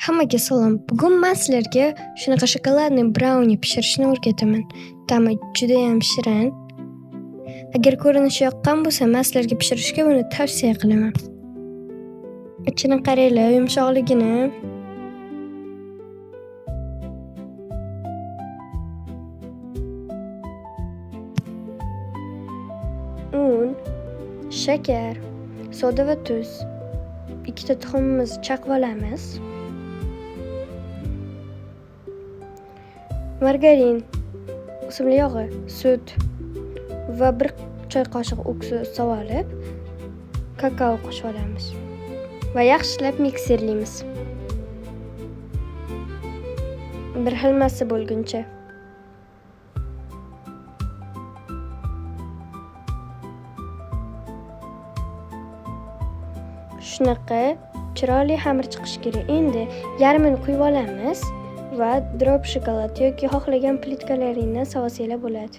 Hammaga salom. Bugun men sizlarga shunaqa shokoladli braunie pishirishni o'rgataman. Ta'mi juda ham shirin. Agar ko'rinishi yoqqan bo'lsa, men sizlarga pishirishga buni tavsiya qilaman. Ichini qaranglar, yumshoqligini. Un, shakar, soda va tuz. Ikkita tuxumimizni chaqib olamiz. Margarin, o'simlik yog'i, sut va 1 choy qoshiq uksus solib, kakao qo'shib olamiz va yaxshilab mikserlaymiz. Bir xil massa bo'lguncha. Shunaqa chiroyli xamir chiqishi kerak. Endi yarmini quyib olamiz va drop shokolad yoki xohlagan plitkalaringdan solsanglar bo'ladi.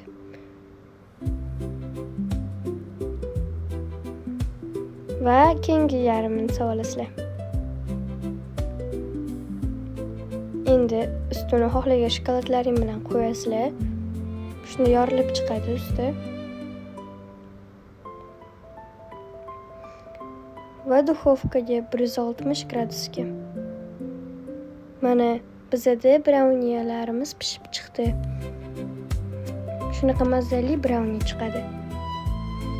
Va keyingi yarmini solasizlar. Endi ustini xohlagan shokoladlaring bilan qo'yasizlar. Shunda yorilib chiqadi usti. Va duxovkaga 160 gradusga. Mana bizada brauniyalarimiz pishib chiqdi. Shunaqa mazali braunie chiqadi.